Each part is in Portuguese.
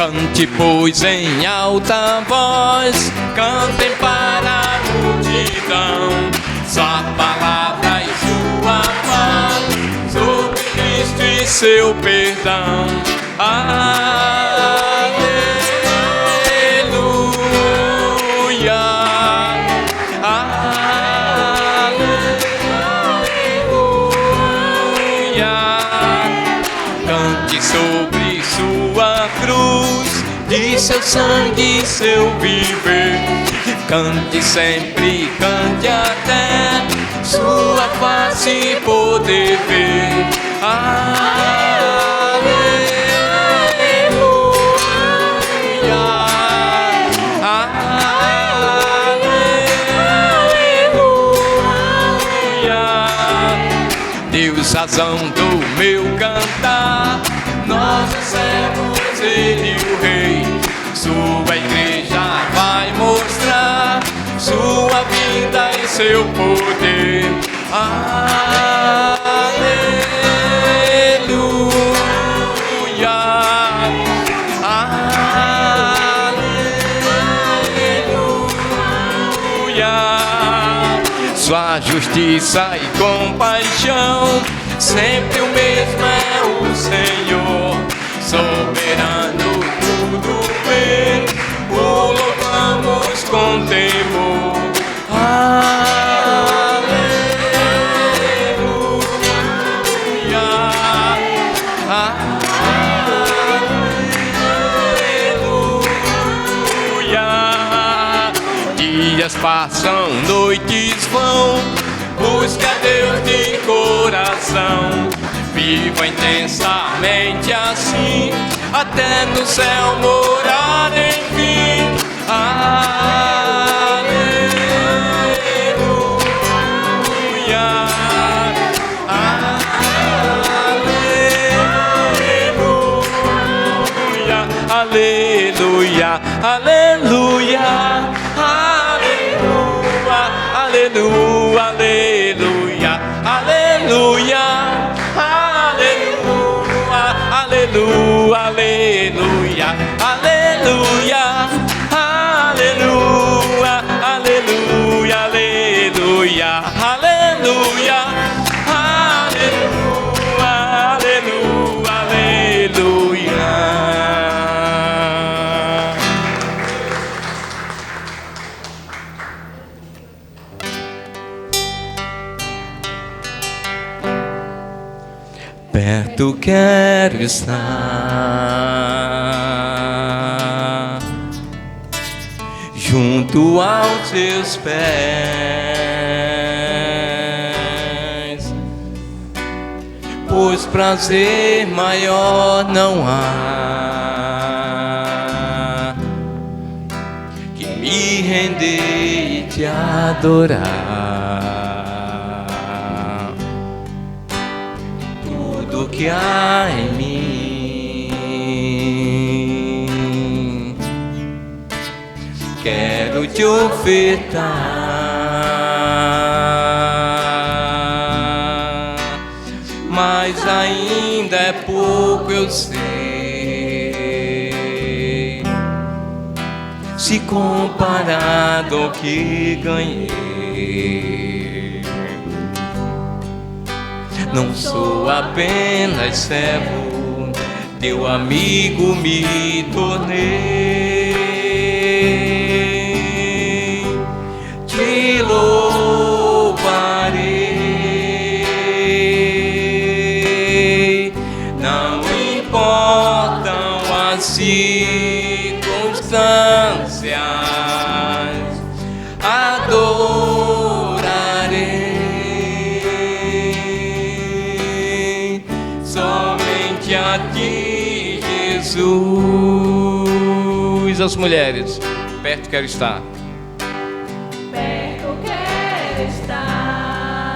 Cante, pois, em alta voz, cantem para a multidão sua palavra e sua paz, sobre Cristo e seu perdão. Aleluia, aleluia. Cante sobre sua cruz, de seu sangue e seu viver. Cante sempre, cante até sua face e poder ver. Aleluia, aleluia. Deus, razão do meu cantar, nós servos, Ele o Rei. Sua igreja vai mostrar sua vida e seu poder. Aleluia, aleluia. Sua justiça e compaixão, sempre o mesmo é o Senhor. Soberano, tudo vê, o louvamos com temor. Aleluia, aleluia. Dias passam, noites vão, busca Deus de coração. Viva intensamente assim, até no céu morar enfim. Aleluia, aleluia, aleluia, aleluia, aleluia, aleluia, aleluia, aleluia, aleluia, aleluia, aleluia, aleluia, aleluia, aleluia, aleluia. Perto quero estar, junto aos seus pés, pois prazer maior não há que me render e te adorar. Que há em mim, quero te ofertar, mas ainda é pouco, eu sei, se comparado ao que ganhei. Não sou apenas servo, teu amigo me tornei. Te louvarei, não importam as circunstâncias, adorarei. A ti, Jesus. As mulheres, perto quero estar. Perto quero estar,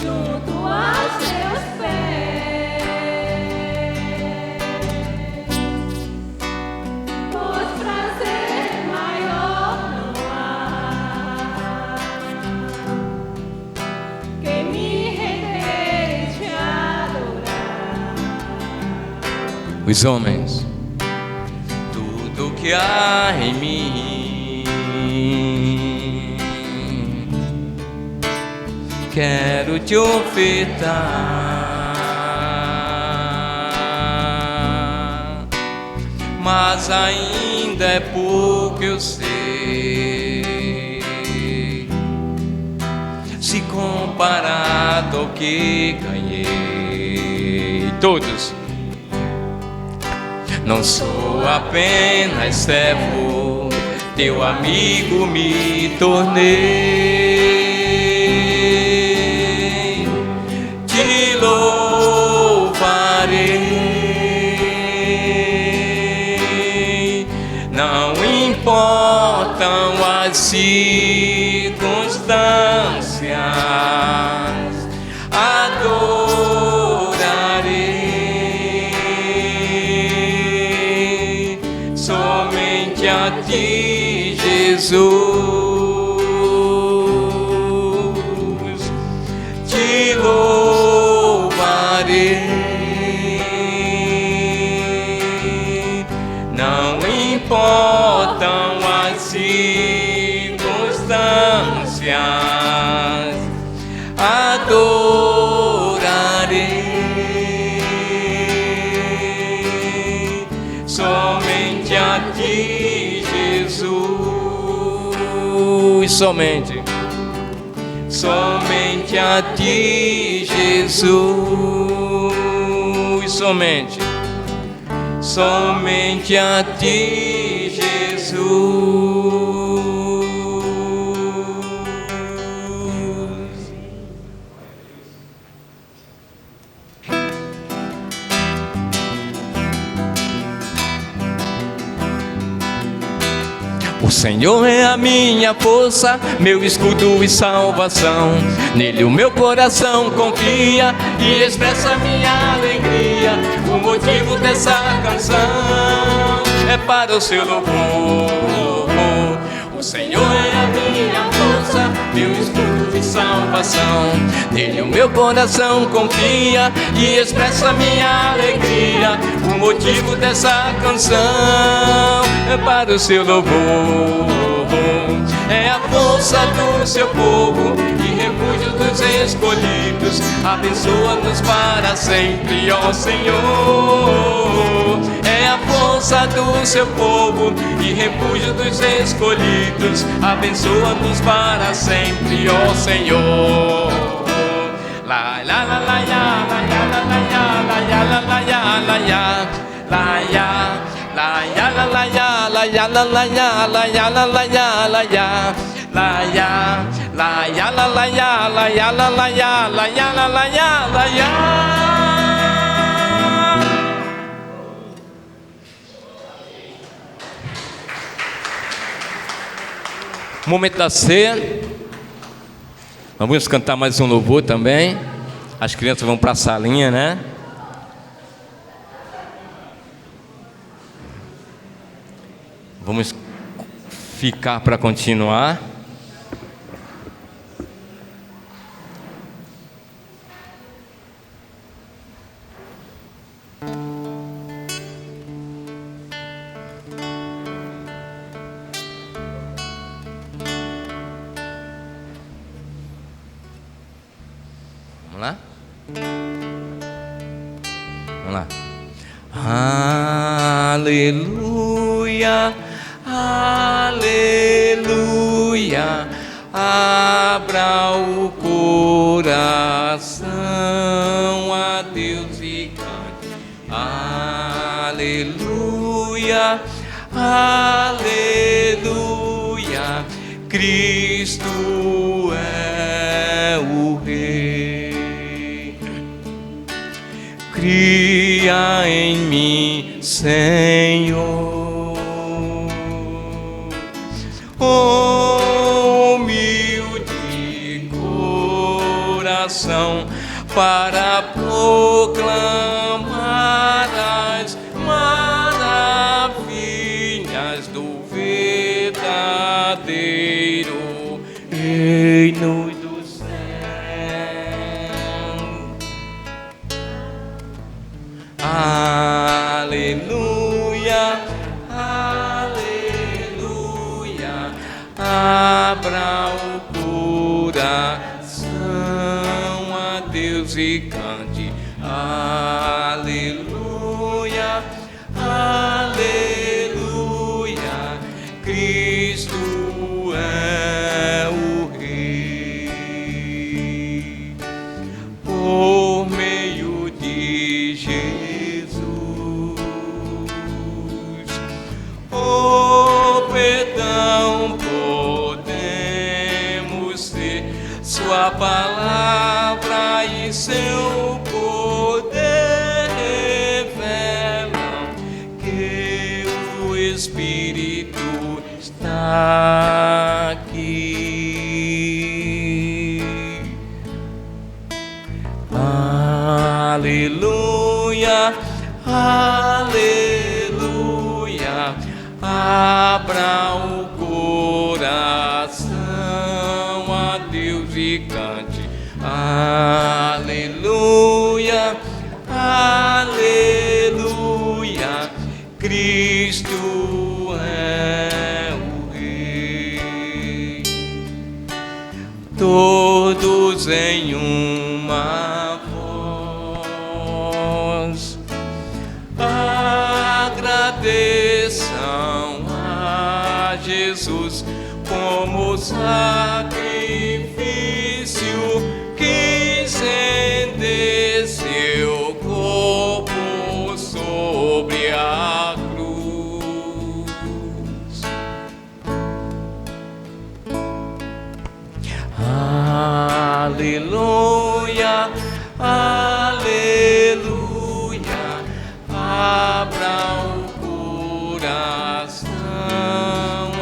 junto aos teus pés, pois prazer maior não há que me render e te adorar. os homens, tudo que há em mim, quero te ofertar, mas ainda é pouco, eu sei, se comparado ao que ganhei. Todos. Não sou apenas servo, teu amigo me tornei. Te louvarei, não importam as circunstâncias, adorarei somente a ti, Jesus. Te louvarei, não importam as circunstâncias, adorarei somente a ti, Jesus. Somente a ti, Jesus. Somente a ti, Jesus. O Senhor é a minha força, meu escudo e salvação. Nele o meu coração confia e expressa minha alegria. O motivo dessa canção é para o seu louvor. O Senhor é a minha força, meu escudo e salvação. Nele o meu coração confia e expressa minha alegria. O motivo dessa canção é para o seu louvor. É a força do seu povo e refúgio dos escolhidos. Abençoa-nos para sempre, ó Senhor. É a força do seu povo e refúgio dos escolhidos. Abençoa-nos para sempre, ó Senhor. La la la la ya, la ya la la ya, la ya la la ya, la ya, la ya, la ya la la ya, la ya la la ya, la ya la la ya, la ya, la ya, la ya la la ya, la ya la la ya, la ya la la ya, la ya. Momento da ceia. Vamos cantar mais um louvor também. As crianças vão para a salinha, né? Vamos ficar para continuar. Vamos lá? Vamos lá. Aleluia, aleluia. Abra o coração a Deus e cante. Aleluia, aleluia. Cristo é o Rei. Cria em mim, Senhor, humilde coração para proclamar as maravilhas do verdadeiro reino do céu. Aleluia, abra o coração a Deus e cante aleluia, aleluia, Cristo é o Rei. Por meio de Jesus, o perdão podemos ter, sua palavra e seu poder revelam que o Espírito está aqui. Aleluia, aleluia, abra o coração a Deus e cante aleluia, aleluia, Cristo é o Rei. Todos em uma voz agradeçam a Jesus como sacrifício que estender seu corpo sobre a cruz. Aleluia, aleluia, abra o coração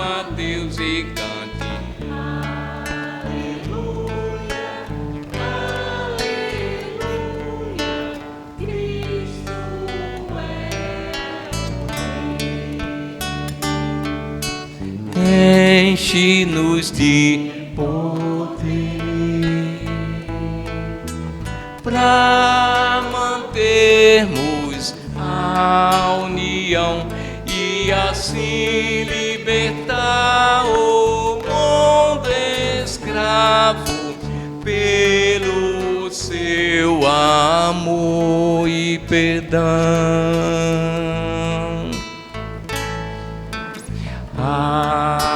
a Deus e cante Aleluia, aleluia, Cristo é o Rei. enche-nos de poder para mantermos a união e assim libertar o mundo escravo pelo seu amor e perdão.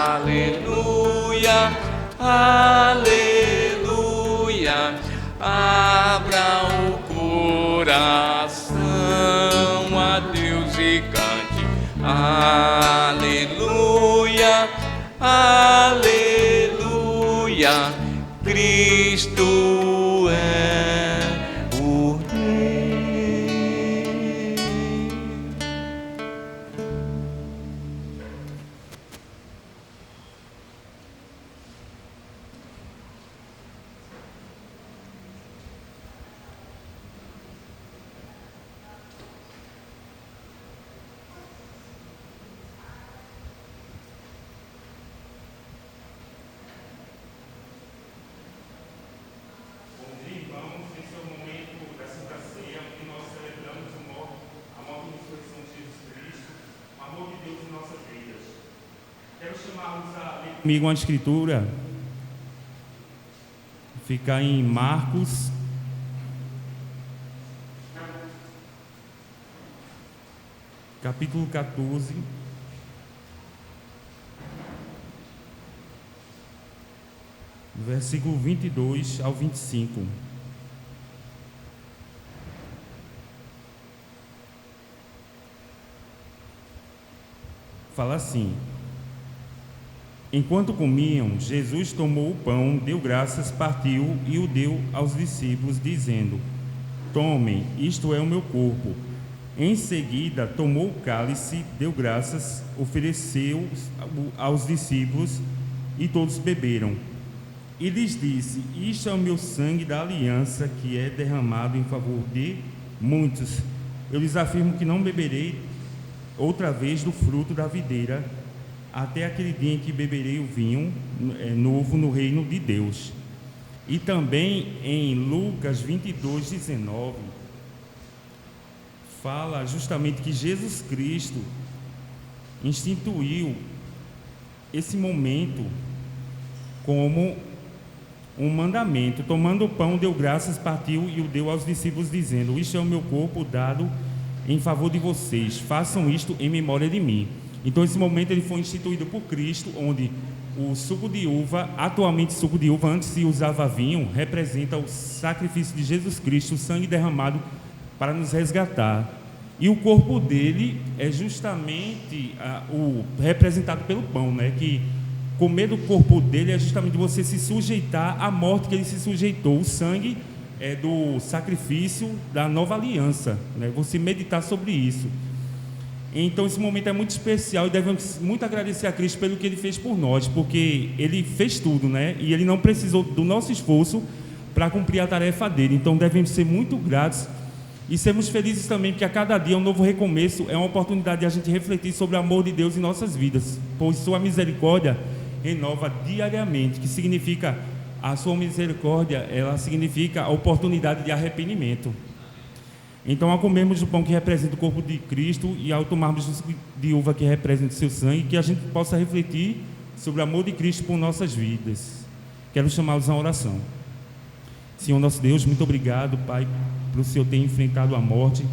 Aleluia, aleluia, abra o coração a Deus e cante aleluia, aleluia, Cristo é o Rei. Bom dia, irmãos. Esse é o momento da Santa Ceia, onde nós celebramos a morte e ressurreição de Jesus Cristo, o amor de Deus em nossas vidas. Quero chamá-los a ler comigo uma escritura. Fica em Marcos, capítulo 14. Versículo 22 ao 25. Fala assim: enquanto comiam, Jesus tomou o pão, deu graças, partiu e o deu aos discípulos, dizendo: tomem, isto é o meu corpo. Em seguida, tomou o cálice, deu graças, ofereceu aos discípulos e todos beberam. E lhes disse: isto é o meu sangue da aliança, que é derramado em favor de muitos. Eu lhes afirmo que não beberei outra vez do fruto da videira, até aquele dia em que beberei o vinho novo no reino de Deus. E também em Lucas 22, 19, fala justamente que Jesus Cristo instituiu esse momento como um mandamento. Tomando o pão, deu graças, partiu e o deu aos discípulos, dizendo: isto é o meu corpo dado em favor de vocês, façam isto em memória de mim. Então esse momento ele foi instituído por Cristo, onde o suco de uva, atualmente suco de uva, antes se usava vinho, representa o sacrifício de Jesus Cristo, o sangue derramado para nos resgatar. E o corpo dele é justamente o representado pelo pão, né? Que comer do corpo dele é justamente você se sujeitar à morte que ele se sujeitou. O sangue é do sacrifício da nova aliança, né? Você meditar sobre isso. Então esse momento é muito especial e devemos muito agradecer a Cristo pelo que Ele fez por nós, porque Ele fez tudo, né? E Ele não precisou do nosso esforço para cumprir a tarefa dele. Então devemos ser muito gratos e sermos felizes também, porque a cada dia um novo recomeço é uma oportunidade de a gente refletir sobre o amor de Deus em nossas vidas, pois Sua misericórdia renova diariamente, que significa a Sua misericórdia, ela significa a oportunidade de arrependimento. Então, ao comermos o pão que representa o corpo de Cristo e ao tomarmos o suco de uva que representa o seu sangue, que a gente possa refletir sobre o amor de Cristo por nossas vidas. Quero chamá-los à oração. Senhor nosso Deus, muito obrigado, Pai, por o Senhor ter enfrentado a morte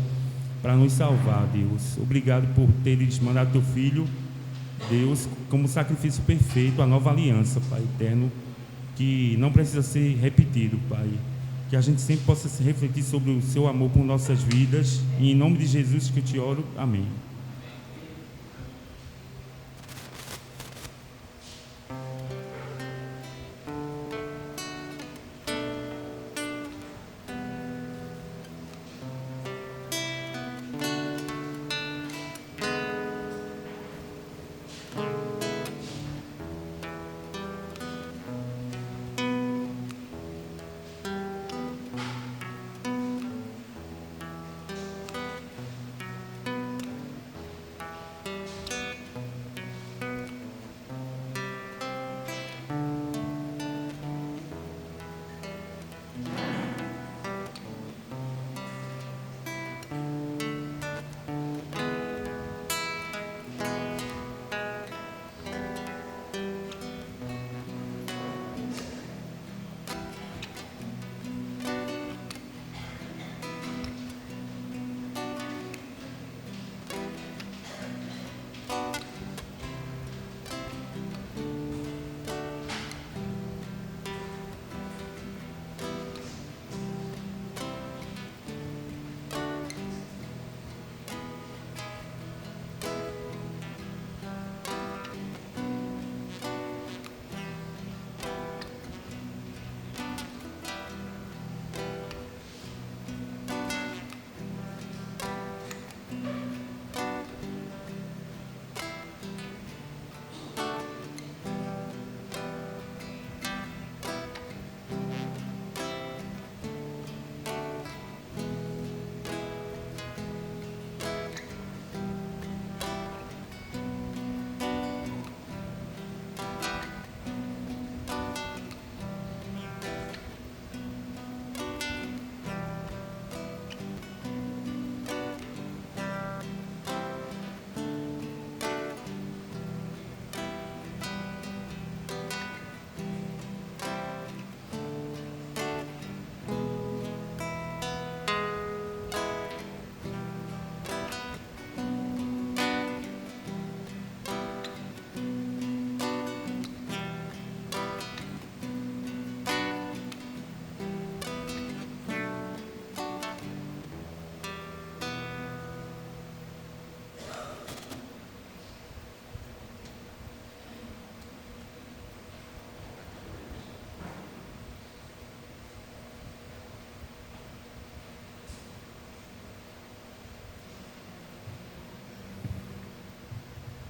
para nos salvar, Deus. Obrigado por teres mandado teu Filho, Deus, como sacrifício perfeito, a nova aliança, Pai eterno, que não precisa ser repetido, Pai. Que a gente sempre possa se refletir sobre o seu amor por nossas vidas. E em nome de Jesus que eu te oro. Amém.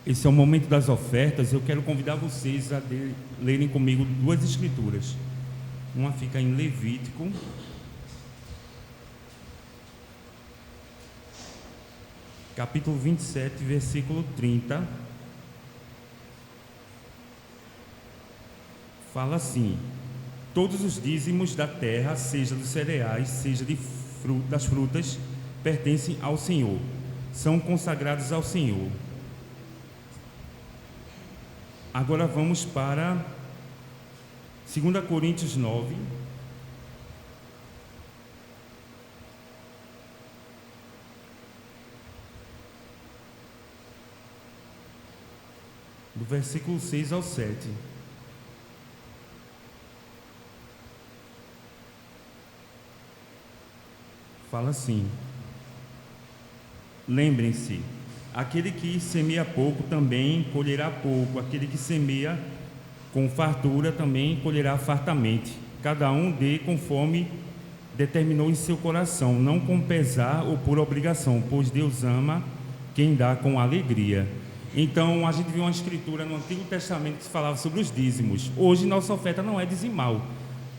Esse é o momento das ofertas. Eu quero convidar vocês a lerem comigo duas escrituras. Uma fica em Levítico, capítulo 27, versículo 30. Fala assim: todos os dízimos da terra, seja dos cereais, seja das frutas, pertencem ao Senhor, são consagrados ao Senhor. Agora vamos para 2 Coríntios 9. Do versículo 6 ao 7. Fala assim: lembrem-se, aquele que semeia pouco também colherá pouco, aquele que semeia com fartura também colherá fartamente. Cada um dê conforme determinou em seu coração, não com pesar ou por obrigação, pois Deus ama quem dá com alegria. Então, a gente viu uma escritura no Antigo Testamento que falava sobre os dízimos. Hoje, nossa oferta não é dizimal,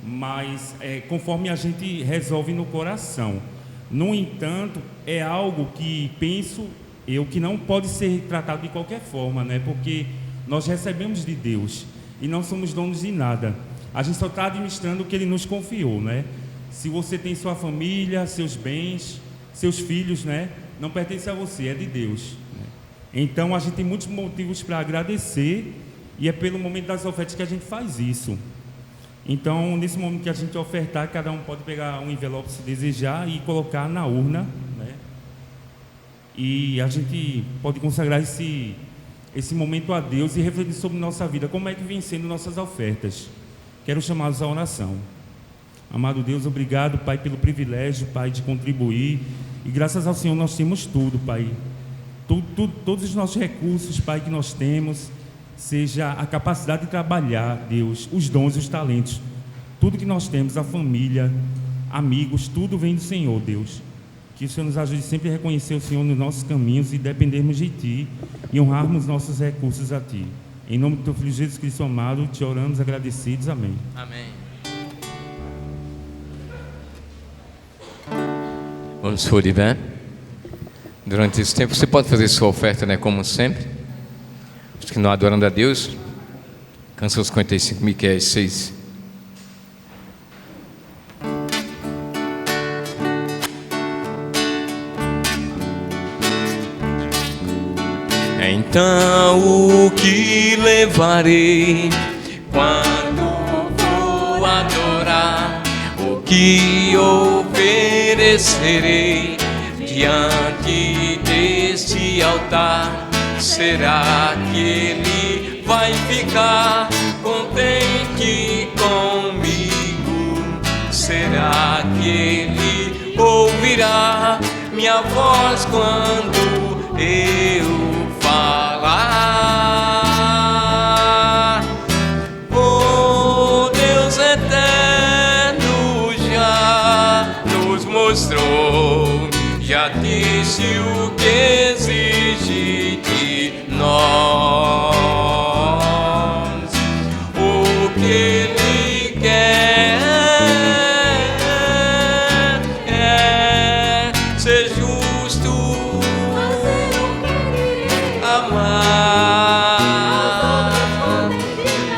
mas conforme a gente resolve no coração. No entanto, é algo que penso eu que não pode ser tratado de qualquer forma, né? Porque nós recebemos de Deus e não somos donos de nada. A gente só está administrando o que Ele nos confiou, né? Se você tem sua família, seus bens, seus filhos, né? Não pertence a você, é de Deus. Então, a gente tem muitos motivos para agradecer e é pelo momento das ofertas que a gente faz isso. Então, nesse momento que a gente ofertar, cada um pode pegar um envelope se desejar e colocar na urna, né? E a gente pode consagrar esse momento a Deus e refletir sobre nossa vida, como é que vem sendo nossas ofertas. Quero chamá-los à oração. Amado Deus, obrigado, Pai, pelo privilégio, Pai, de contribuir. E graças ao Senhor nós temos tudo, Pai. Todos os nossos recursos, Pai, que nós temos, seja a capacidade de trabalhar, Deus, os dons e os talentos, tudo que nós temos, a família, amigos, tudo vem do Senhor, Deus. Que o Senhor nos ajude sempre a reconhecer o Senhor nos nossos caminhos e dependermos de Ti e honrarmos nossos recursos a Ti. Em nome do Teu Filho Jesus Cristo amado, Te oramos agradecidos. Amém. Amém. Vamos for de pé. Durante esse tempo você pode fazer sua oferta, né, como sempre. Os que não adorando a Deus, canção 55, Miqueias 6. Então o que levarei quando vou adorar? O que oferecerei diante deste altar? Será que ele vai ficar contente comigo? Será que ele ouvirá minha voz quando eu falar? Oh, Deus eterno já nos mostrou, já disse o que exige de nós, o que Ele quer é ser justo, amar,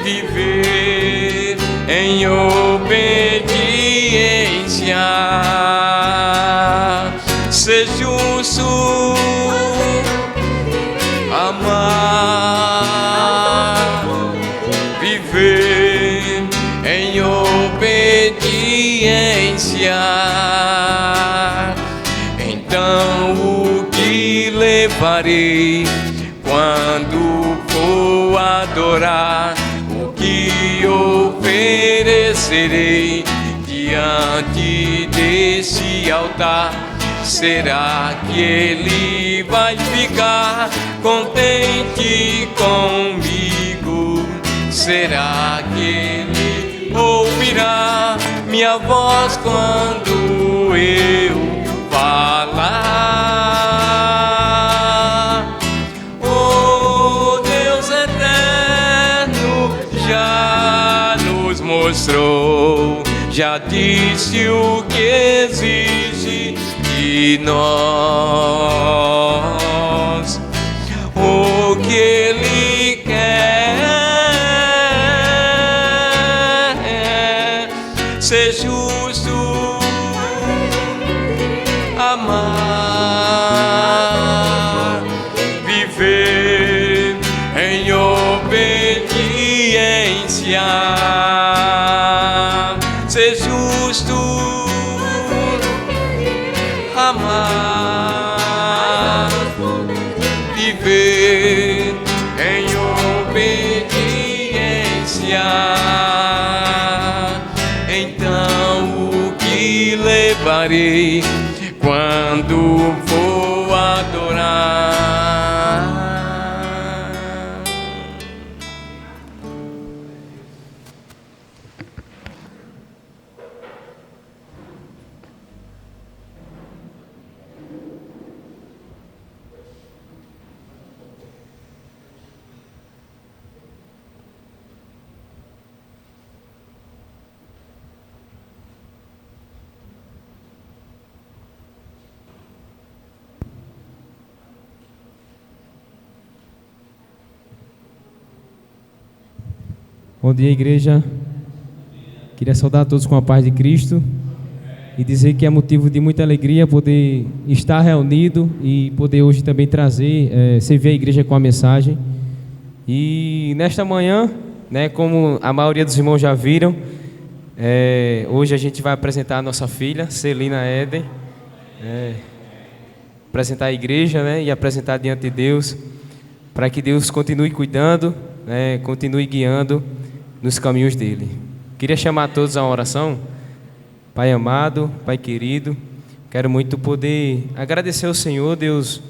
viver em obediência, ser justo, amar, viver em obediência. Então o que levarei quando for adorar? O que oferecerei diante desse altar? Será que ele vai ficar contente comigo? Será que ele ouvirá minha voz quando eu falar? Oh, Deus eterno já nos mostrou, já disse o que exige de nós, o que Ele quer ser justo, amar, viver em obediência. ser justo, amar, viver em obediência. Então o que levarei quando vou adorar? Bom dia, igreja. Queria saudar a todos com a paz de Cristo e dizer que é motivo de muita alegria poder estar reunido e poder hoje também trazer, servir a igreja com a mensagem. E nesta manhã, né, como a maioria dos irmãos já viram, hoje a gente vai apresentar a nossa filha, Celina Eden, apresentar a igreja, né, e apresentar diante de Deus, para que Deus continue cuidando, né, continue guiando nos caminhos dele. Queria chamar todos a uma oração. Pai amado, Pai querido, quero muito poder agradecer ao Senhor, Deus,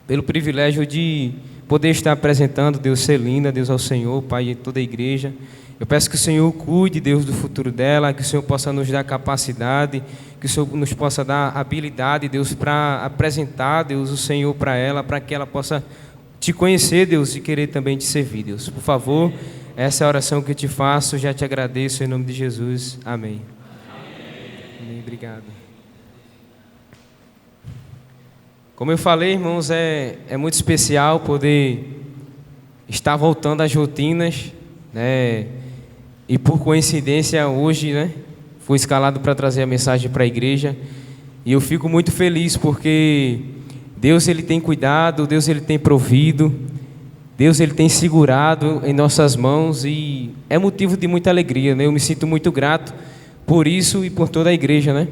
pelo privilégio de poder estar apresentando, Deus, Celina, Deus, ao Senhor, Pai, e toda a igreja. Eu peço que o Senhor cuide, Deus, do futuro dela, que o Senhor possa nos dar capacidade, que o Senhor nos possa dar habilidade, Deus, para apresentar, Deus, o Senhor para ela, para que ela possa te conhecer, Deus, e querer também te servir, Deus. Por favor, essa é a oração que eu te faço, já te agradeço em nome de Jesus. Amém. Amém. Obrigado. Como eu falei, irmãos, é muito especial poder estar voltando às rotinas, né? E por coincidência, hoje, né, fui escalado para trazer a mensagem para a igreja. E eu fico muito feliz porque Deus, Ele tem cuidado, Deus, Ele tem provido, Deus, Ele tem segurado em nossas mãos e é motivo de muita alegria, né? Eu me sinto muito grato por isso e por toda a igreja, né?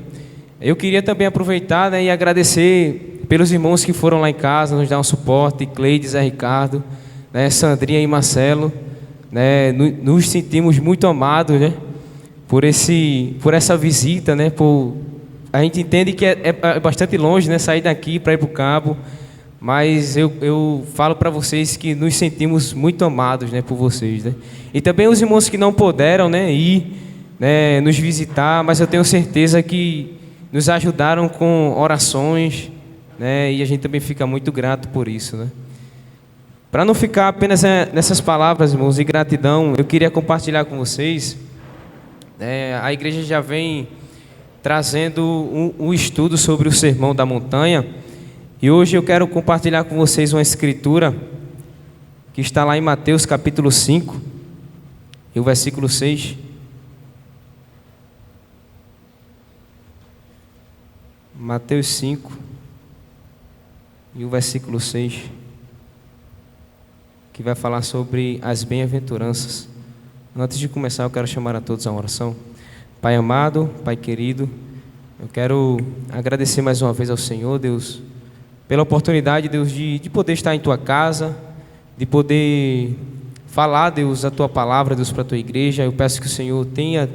Eu queria também aproveitar, né, e agradecer pelos irmãos que foram lá em casa, nos dar um suporte, Cleides, Zé Ricardo, né, Sandrinha e Marcelo, né? Nos sentimos muito amados, né? Por essa visita, né? A gente entende que é bastante longe, né, sair daqui para ir para o Cabo, mas eu falo para vocês que nos sentimos muito amados, né, por vocês, né? E também os irmãos que não puderam, né, ir, né, nos visitar, mas eu tenho certeza que nos ajudaram com orações, né, e a gente também fica muito grato por isso, né? Para não ficar apenas nessas palavras, irmãos, de gratidão, eu queria compartilhar com vocês, a igreja já vem trazendo um estudo sobre o Sermão da Montanha. E hoje eu quero compartilhar com vocês uma escritura que está lá em Mateus capítulo 5 e o versículo 6. Mateus 5 e o versículo 6, que vai falar sobre as bem-aventuranças. Antes de começar, eu quero chamar a todos a uma oração. Pai amado, Pai querido, eu quero agradecer mais uma vez ao Senhor, Deus, pela oportunidade, Deus, de poder estar em Tua casa, de poder falar, Deus, a Tua palavra, Deus, para a Tua igreja. Eu peço que o Senhor tenha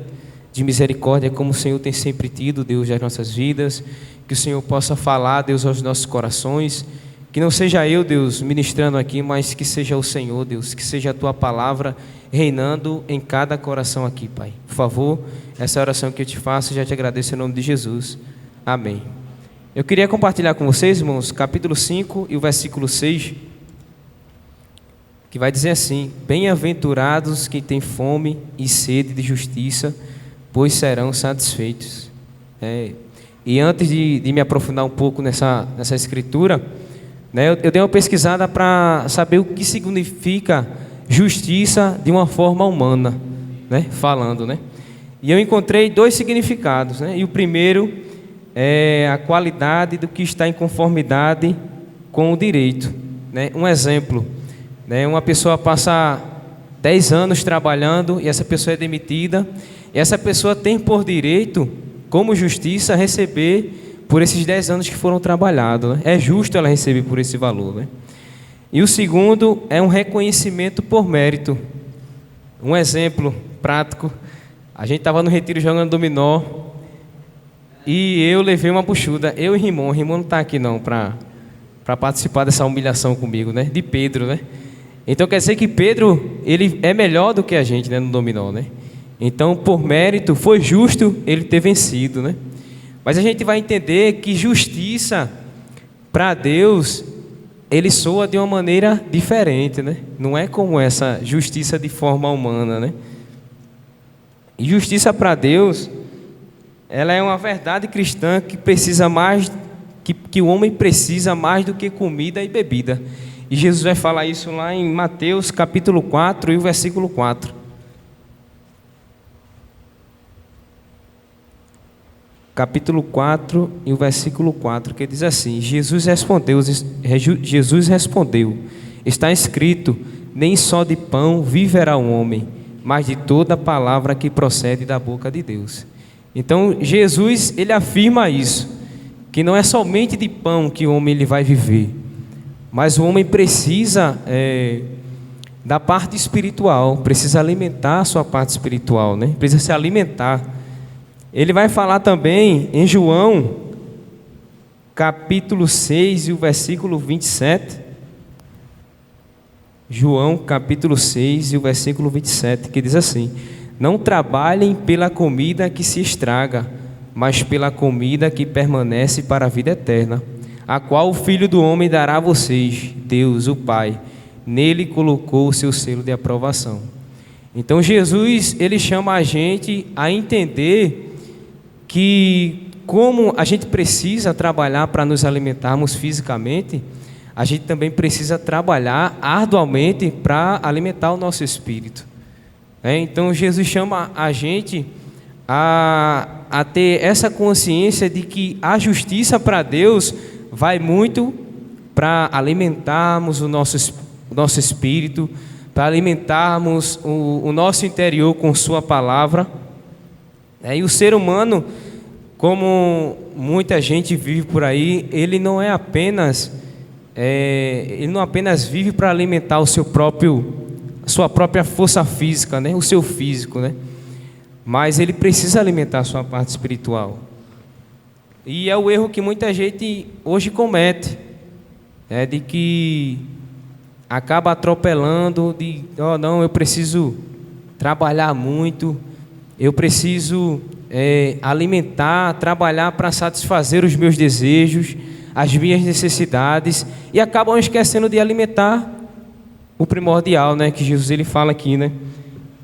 de misericórdia, como o Senhor tem sempre tido, Deus, das nossas vidas, que o Senhor possa falar, Deus, aos nossos corações, que não seja eu, Deus, ministrando aqui, mas que seja o Senhor, Deus, que seja a Tua palavra reinando em cada coração aqui, Pai. Por favor, essa oração que eu te faço, já te agradeço em nome de Jesus. Amém. Eu queria compartilhar com vocês, irmãos, capítulo 5 e o versículo 6, que vai dizer assim: bem-aventurados que têm fome e sede de justiça, pois serão satisfeitos. E antes de me aprofundar um pouco nessa escritura, né, eu dei uma pesquisada para saber o que significa justiça de uma forma humana, né, falando, né? E eu encontrei dois significados, né? E o primeiro é a qualidade do que está em conformidade com o direito, né? Um exemplo, né? Uma pessoa passa 10 anos trabalhando e essa pessoa é demitida, e essa pessoa tem por direito, como justiça, receber por esses 10 anos que foram trabalhados, né? É justo ela receber por esse valor, né? E o segundo é um reconhecimento por mérito. Um exemplo prático: a gente estava no retiro jogando dominó e eu levei uma buchuda, eu e Rimon não está aqui não para participar dessa humilhação comigo, né? De Pedro, né? Então quer dizer que Pedro, ele é melhor do que a gente, né, no dominó, né? Então, por mérito, foi justo ele ter vencido, né? Mas a gente vai entender que justiça para Deus, ele soa de uma maneira diferente, né? Não é como essa justiça de forma humana, né? E justiça para Deus, ela é uma verdade cristã que precisa mais, que o homem precisa mais do que comida e bebida. E Jesus vai falar isso lá em Mateus capítulo 4 e o versículo 4. Capítulo 4 e o versículo 4, que diz assim: Jesus respondeu, está escrito, nem só de pão viverá o homem, mas de toda palavra que procede da boca de Deus. Então Jesus, ele afirma isso, que não é somente de pão que o homem ele vai viver, mas o homem precisa da parte espiritual, precisa alimentar a sua parte espiritual, né? Precisa se alimentar. Ele vai falar também em João, capítulo 6 e o versículo 27. João, capítulo 6 e o versículo 27, que diz assim: não trabalhem pela comida que se estraga, mas pela comida que permanece para a vida eterna, a qual o Filho do Homem dará a vocês, Deus, o Pai. Nele colocou o seu selo de aprovação. Então Jesus, ele chama a gente a entender que, como a gente precisa trabalhar para nos alimentarmos fisicamente, a gente também precisa trabalhar arduamente para alimentar o nosso espírito. Então Jesus chama a gente a ter essa consciência de que a justiça para Deus vai muito para alimentarmos o nosso espírito, para alimentarmos o nosso interior com sua palavra. E o ser humano, como muita gente vive por aí, ele não apenas vive para alimentar a sua própria força física, né? O seu físico, né? Mas ele precisa alimentar a sua parte espiritual. E é o erro que muita gente hoje comete, de que acaba atropelando, não, eu preciso trabalhar muito, eu preciso alimentar, trabalhar para satisfazer os meus desejos, as minhas necessidades, e acabam esquecendo de alimentar o primordial, né, que Jesus ele fala aqui, né,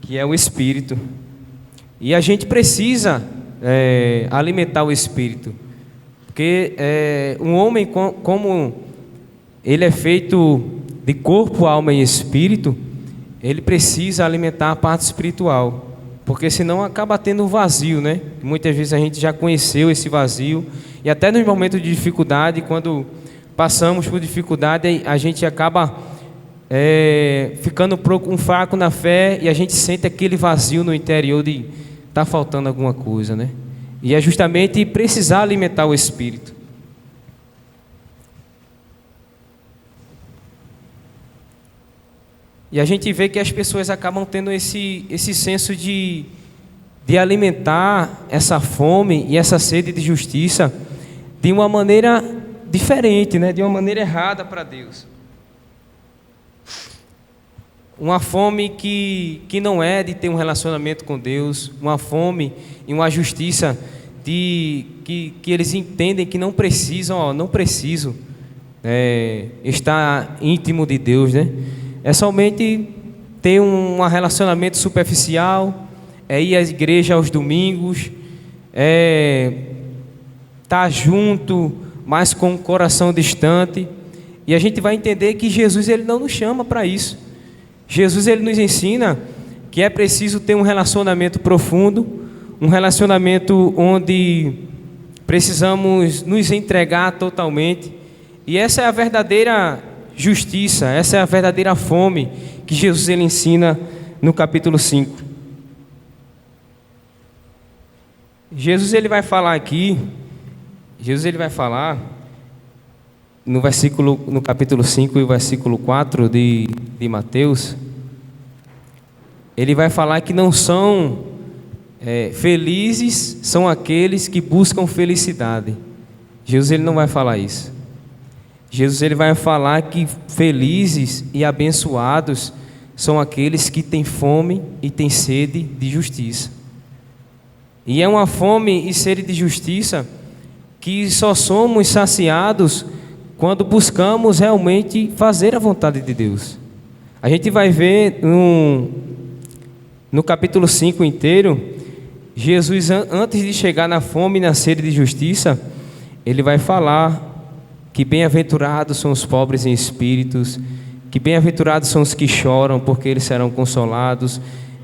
que é o Espírito. E a gente precisa alimentar o Espírito, porque um homem, como ele é feito de corpo, alma e espírito, ele precisa alimentar a parte espiritual, porque senão acaba tendo um vazio, né? Muitas vezes a gente já conheceu esse vazio, e até nos momentos de dificuldade, quando passamos por dificuldade, a gente acaba ficando um fraco na fé, e a gente sente aquele vazio no interior de estar faltando alguma coisa, né? E é justamente precisar alimentar o espírito. E a gente vê que as pessoas acabam tendo esse senso de alimentar essa fome e essa sede de justiça de uma maneira diferente, né? De uma maneira errada para Deus. Uma fome que não é de ter um relacionamento com Deus, uma fome e uma justiça que eles entendem que não precisam, não preciso estar íntimo de Deus, né? É somente ter um relacionamento superficial, ir à igreja aos domingos, estar junto, mas com o coração distante. E a gente vai entender que Jesus ele não nos chama para isso. Jesus ele nos ensina que é preciso ter um relacionamento profundo, um relacionamento onde precisamos nos entregar totalmente. E essa é a verdadeira justiça, essa é a verdadeira fome que Jesus ele ensina no capítulo 5. Jesus ele vai falar aqui, no capítulo 5 e versículo 4 de Mateus, ele vai falar que não são felizes, são aqueles que buscam felicidade. Jesus ele não vai falar isso. Jesus ele vai falar que felizes e abençoados são aqueles que têm fome e têm sede de justiça. E é uma fome e sede de justiça que só somos saciados quando buscamos realmente fazer a vontade de Deus. A gente vai ver no capítulo 5 inteiro, Jesus, antes de chegar na fome e na sede de justiça, ele vai falar que bem-aventurados são os pobres em espíritos, que bem-aventurados são os que choram, porque eles serão consolados,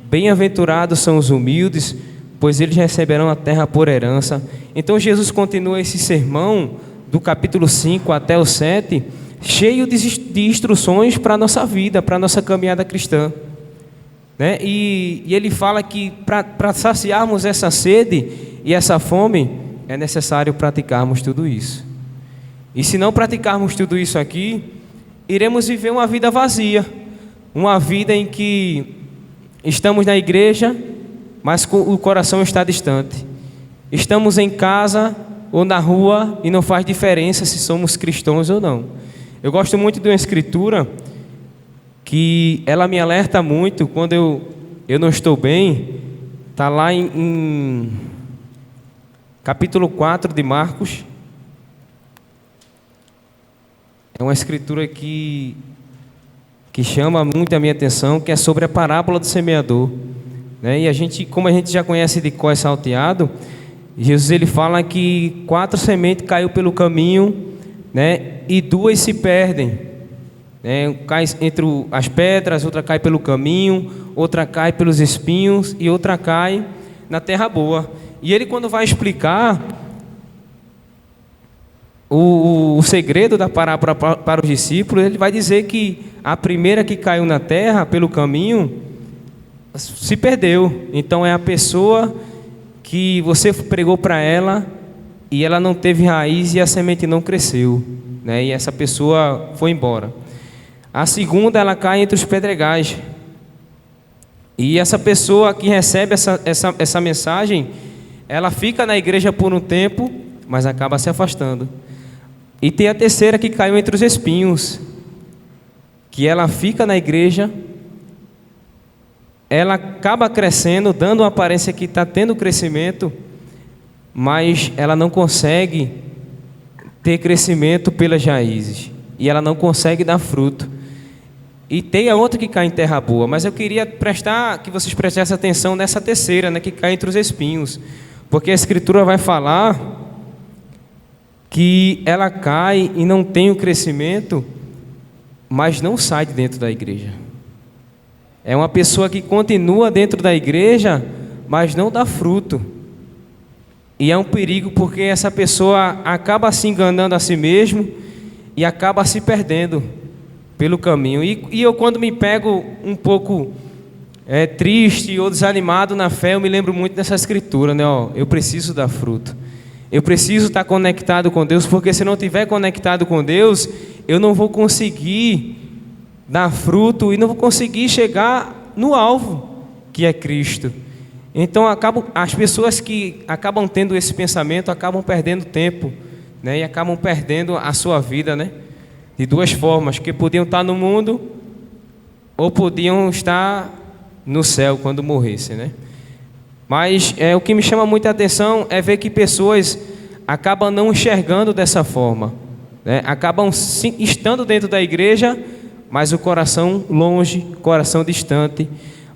bem-aventurados são os humildes, pois eles receberão a terra por herança. Então Jesus continua esse sermão do capítulo 5 até o 7, cheio de instruções para a nossa vida, para a nossa caminhada cristã, né? E ele fala que para saciarmos essa sede e essa fome, é necessário praticarmos tudo isso. E se não praticarmos tudo isso aqui, iremos viver uma vida vazia, uma vida em que estamos na igreja, mas o coração está distante. Estamos em casa ou na rua e não faz diferença se somos cristãos ou não. Eu gosto muito de uma escritura que ela me alerta muito quando eu não estou bem. Está lá em capítulo 4 de Marcos. É uma escritura que chama muito a minha atenção, que é sobre a parábola do semeador, né? E como a gente já conhece de cor salteado, Jesus ele fala que 4 sementes caiu pelo caminho, né? E 2 se perdem, né? Cai entre as pedras, outra cai pelo caminho, outra cai pelos espinhos e outra cai na terra boa. E ele, quando vai explicar o segredo da parábola para os discípulos, ele vai dizer que a primeira que caiu na terra pelo caminho se perdeu. Então é a pessoa que você pregou para ela e ela não teve raiz e a semente não cresceu, né? E essa pessoa foi embora. A segunda, ela cai entre os pedregais. E essa pessoa que recebe essa mensagem, ela fica na igreja por um tempo, mas acaba se afastando. E tem a terceira que caiu entre os espinhos, que ela fica na igreja, ela acaba crescendo, dando uma aparência que está tendo crescimento, mas ela não consegue ter crescimento pelas raízes, e ela não consegue dar fruto. E tem a outra que cai em terra boa, mas eu queria que vocês prestassem atenção nessa terceira, né, que cai entre os espinhos, porque a Escritura vai falar que ela cai e não tem o crescimento, mas não sai de dentro da igreja. É uma pessoa que continua dentro da igreja, mas não dá fruto. E é um perigo, porque essa pessoa acaba se enganando a si mesmo e acaba se perdendo pelo caminho. E eu, quando me pego um pouco triste ou desanimado na fé, eu me lembro muito dessa escritura, né? Eu preciso dar fruto. Eu preciso estar conectado com Deus, porque se não estiver conectado com Deus, eu não vou conseguir dar fruto e não vou conseguir chegar no alvo, que é Cristo. Então as pessoas que acabam tendo esse pensamento acabam perdendo tempo, né? E acabam perdendo a sua vida, né? De duas formas, que podiam estar no mundo ou podiam estar no céu quando morressem, né? Mas o que me chama muita atenção é ver que pessoas acabam não enxergando dessa forma, né? Acabam estando dentro da igreja, mas o coração longe, coração distante.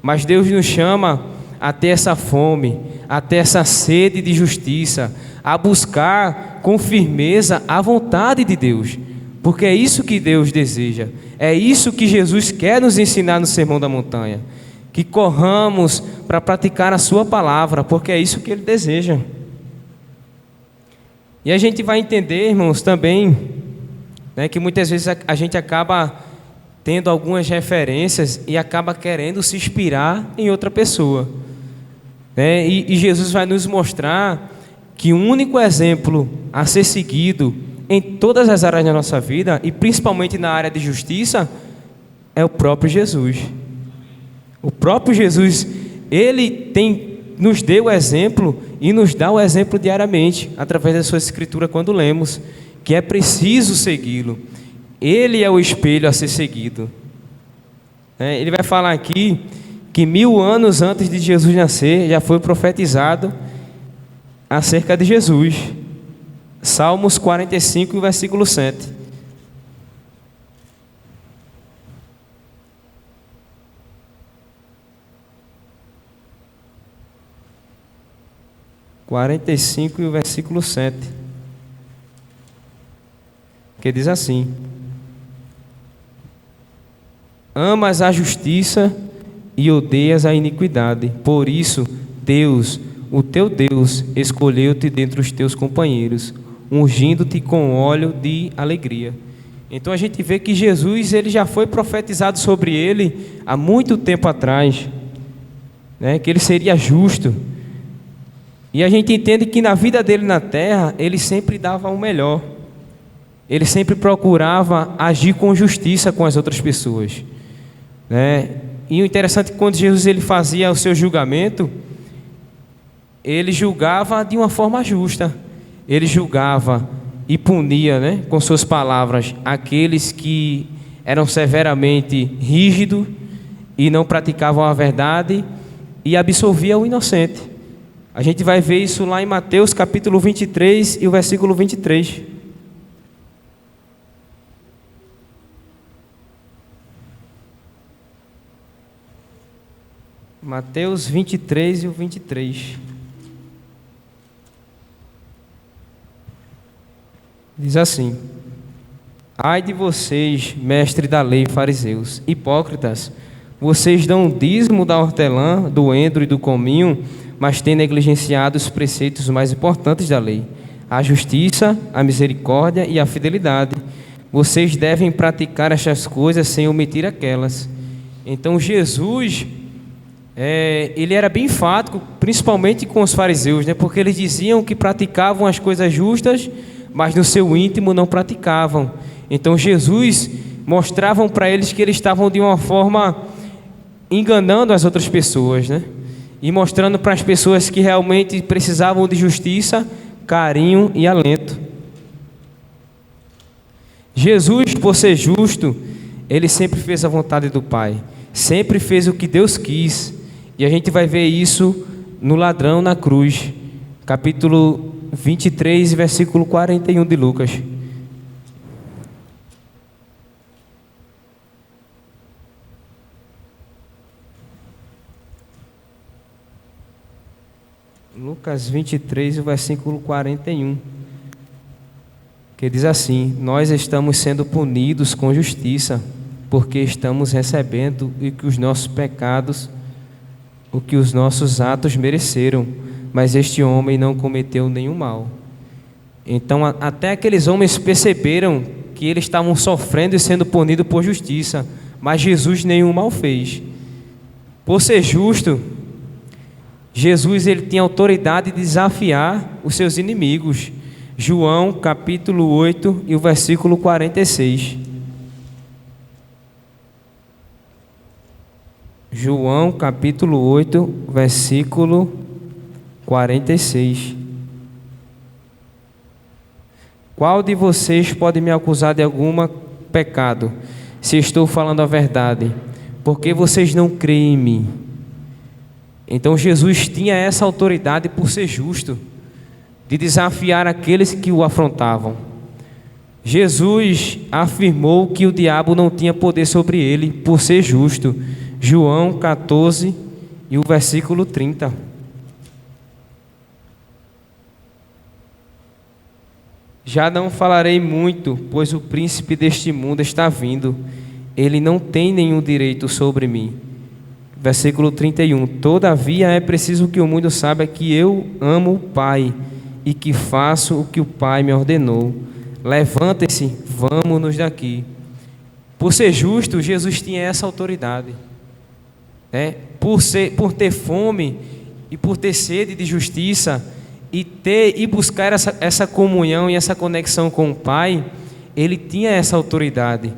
Mas Deus nos chama a ter essa fome, a ter essa sede de justiça, a buscar com firmeza a vontade de Deus, porque é isso que Deus deseja, é isso que Jesus quer nos ensinar no Sermão da Montanha, que corramos para praticar a sua palavra, porque é isso que Ele deseja. E a gente vai entender, irmãos, também, né, que muitas vezes a gente acaba tendo algumas referências e acaba querendo se inspirar em outra pessoa, né? E Jesus vai nos mostrar que o único exemplo a ser seguido em todas as áreas da nossa vida, e principalmente na área de justiça, é o próprio Jesus. O próprio Jesus, Ele nos deu o exemplo e nos dá o exemplo diariamente, através da sua escritura quando lemos, que é preciso segui-lo. Ele é o espelho a ser seguido. Ele vai falar aqui que 1000 anos antes de Jesus nascer, já foi profetizado acerca de Jesus. Salmos 45, versículo 7. E o versículo 7, que diz assim: amas a justiça e odeias a iniquidade, por isso Deus, o teu Deus, escolheu-te dentre os teus companheiros, ungindo-te com óleo de alegria. Então a gente vê que Jesus, ele já foi profetizado sobre ele há muito tempo atrás, né, que ele seria justo. E a gente entende que na vida dele na terra, ele sempre dava o melhor. Ele sempre procurava agir com justiça com as outras pessoas, né? E o interessante é que quando Jesus ele fazia o seu julgamento, ele julgava de uma forma justa. Ele julgava e punia, né, com suas palavras, aqueles que eram severamente rígidos e não praticavam a verdade, e absolvia o inocente. A gente vai ver isso lá em Mateus capítulo 23 e o versículo 23. Mateus 23 e o 23. Diz assim: ai de vocês, mestres da lei e fariseus, hipócritas, vocês dão o dízimo da hortelã, do endro e do cominho, mas têm negligenciado os preceitos mais importantes da lei, a justiça, a misericórdia e a fidelidade. Vocês devem praticar estas coisas sem omitir aquelas. Então Jesus, ele era bem enfático, principalmente com os fariseus, né? Porque eles diziam que praticavam as coisas justas, mas no seu íntimo não praticavam. Então Jesus mostrava para eles que eles estavam de uma forma enganando as outras pessoas, né? E mostrando para as pessoas que realmente precisavam de justiça, carinho e alento. Jesus, por ser justo, ele sempre fez a vontade do Pai, sempre fez o que Deus quis. E a gente vai ver isso no ladrão na cruz, capítulo 23, versículo 41 de Lucas. Lucas 23, versículo 41, que diz assim: nós estamos sendo punidos com justiça, porque estamos recebendo o que os nossos pecados, o que os nossos atos mereceram, mas este homem não cometeu nenhum mal. Então até aqueles homens perceberam que eles estavam sofrendo e sendo punidos por justiça, mas Jesus nenhum mal fez. Por ser justo, Jesus ele tinha autoridade de desafiar os seus inimigos. João capítulo 8 e o versículo 46. João capítulo 8, versículo 46. Qual de vocês pode me acusar de algum pecado, se estou falando a verdade? Porque vocês não creem em mim. Então Jesus tinha essa autoridade por ser justo, de desafiar aqueles que o afrontavam. Jesus afirmou que o diabo não tinha poder sobre ele por ser justo. João 14 e o versículo 30. Já não falarei muito, pois o príncipe deste mundo está vindo. Ele não tem nenhum direito sobre mim. Versículo 31. Todavia é preciso que o mundo saiba que eu amo o Pai e que faço o que o Pai me ordenou. Levantem-se, vamos-nos daqui. Por ser justo, Jesus tinha essa autoridade, né? Por ter fome e por ter sede de justiça e buscar essa comunhão e essa conexão com o Pai, ele tinha essa autoridade.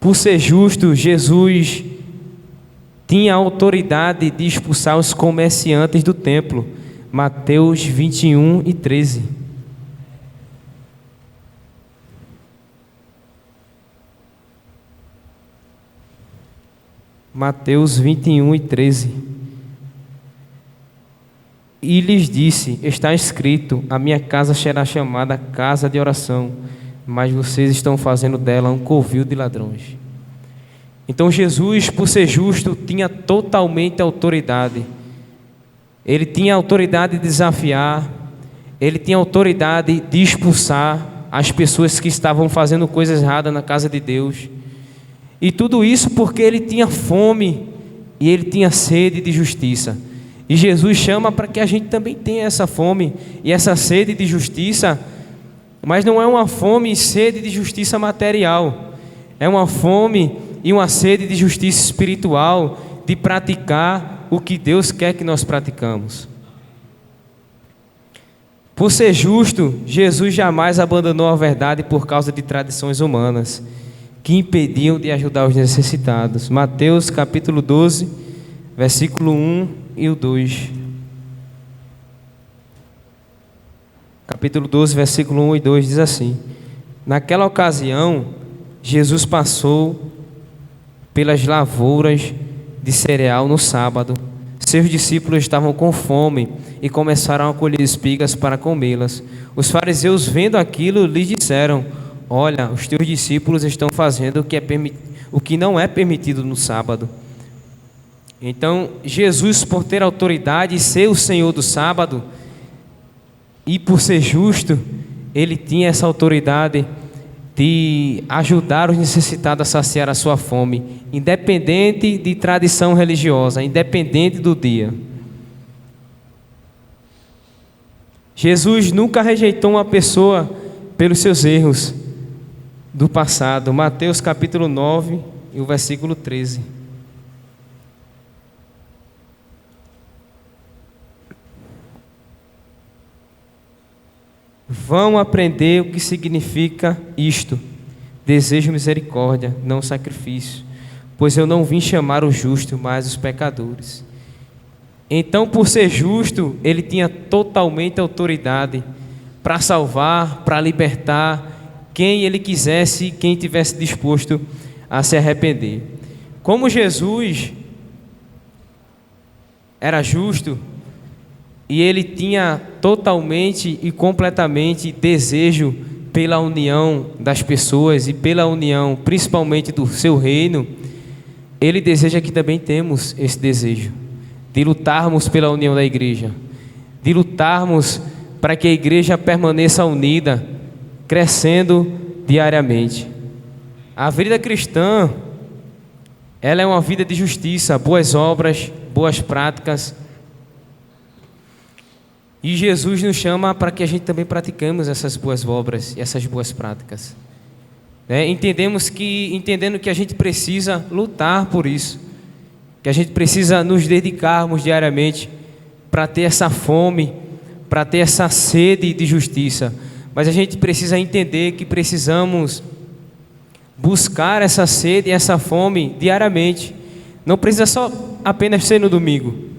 Por ser justo, Jesus tinha a autoridade de expulsar os comerciantes do templo. Mateus 21 e 13. Mateus 21 e 13. E lhes disse: está escrito, a minha casa será chamada casa de oração, mas vocês estão fazendo dela um covil de ladrões. Então Jesus, por ser justo, tinha totalmente autoridade. Ele tinha autoridade de desafiar, ele tinha autoridade de expulsar as pessoas que estavam fazendo coisas erradas na casa de Deus. E tudo isso porque ele tinha fome e ele tinha sede de justiça. E Jesus chama para que a gente também tenha essa fome e essa sede de justiça, mas não é uma fome e sede de justiça material, é uma fome e uma sede de justiça espiritual, de praticar o que Deus quer que nós praticamos. Por ser justo, Jesus jamais abandonou a verdade por causa de tradições humanas que impediam de ajudar os necessitados. Mateus capítulo 12, versículo 1 e o 2. Capítulo 12, versículo 1 e 2 diz assim: naquela ocasião, Jesus passou pelas lavouras de cereal no sábado. Seus discípulos estavam com fome e começaram a colher espigas para comê-las. Os fariseus, vendo aquilo, lhes disseram: olha, os teus discípulos estão fazendo o que não é permitido no sábado. Então, Jesus, por ter autoridade e ser o Senhor do sábado, e por ser justo, ele tinha essa autoridade de ajudar os necessitados a saciar a sua fome, independente de tradição religiosa, independente do dia. Jesus nunca rejeitou uma pessoa pelos seus erros do passado. Mateus capítulo 9 e o versículo 13. Vão aprender o que significa isto: desejo misericórdia, não sacrifício, pois eu não vim chamar os justos, mas os pecadores. Então, por ser justo, ele tinha totalmente autoridade para salvar, para libertar quem ele quisesse, quem tivesse disposto a se arrepender. Como Jesus era justo, e ele tinha totalmente e completamente desejo pela união das pessoas e pela união principalmente do seu reino, ele deseja que também temos esse desejo de lutarmos pela união da igreja, de lutarmos para que a igreja permaneça unida, crescendo diariamente. A vida cristã, ela é uma vida de justiça, boas obras, boas práticas. E Jesus nos chama para que a gente também praticamos essas boas obras e essas boas práticas. Entendendo que a gente precisa lutar por isso, que a gente precisa nos dedicarmos diariamente para ter essa fome, para ter essa sede de justiça. Mas a gente precisa entender que precisamos buscar essa sede e essa fome diariamente. Não precisa só apenas ser no domingo.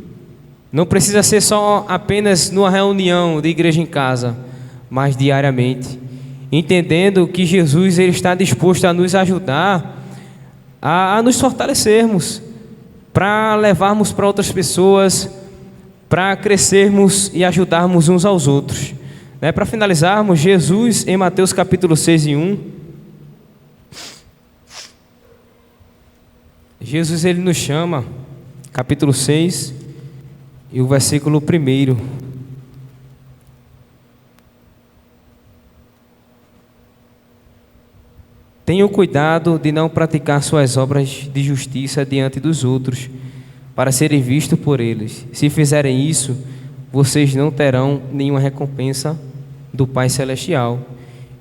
Não precisa ser só apenas numa reunião de igreja em casa, mas diariamente, entendendo que Jesus ele está disposto a nos ajudar, a nos fortalecermos, para levarmos para outras pessoas, para crescermos e ajudarmos uns aos outros. Para finalizarmos, Jesus em Mateus capítulo 6 e 1, Jesus ele nos chama, capítulo 6, e o versículo 1. Tenham cuidado de não praticar suas obras de justiça diante dos outros, para serem vistos por eles. Se fizerem isso, vocês não terão nenhuma recompensa do Pai Celestial.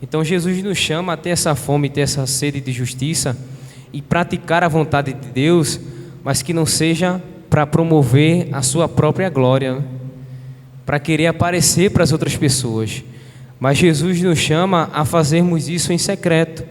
Então Jesus nos chama a ter essa fome, ter essa sede de justiça e praticar a vontade de Deus, mas que não seja para promover a sua própria glória, né? Para querer aparecer para as outras pessoas. Mas Jesus nos chama a fazermos isso em secreto,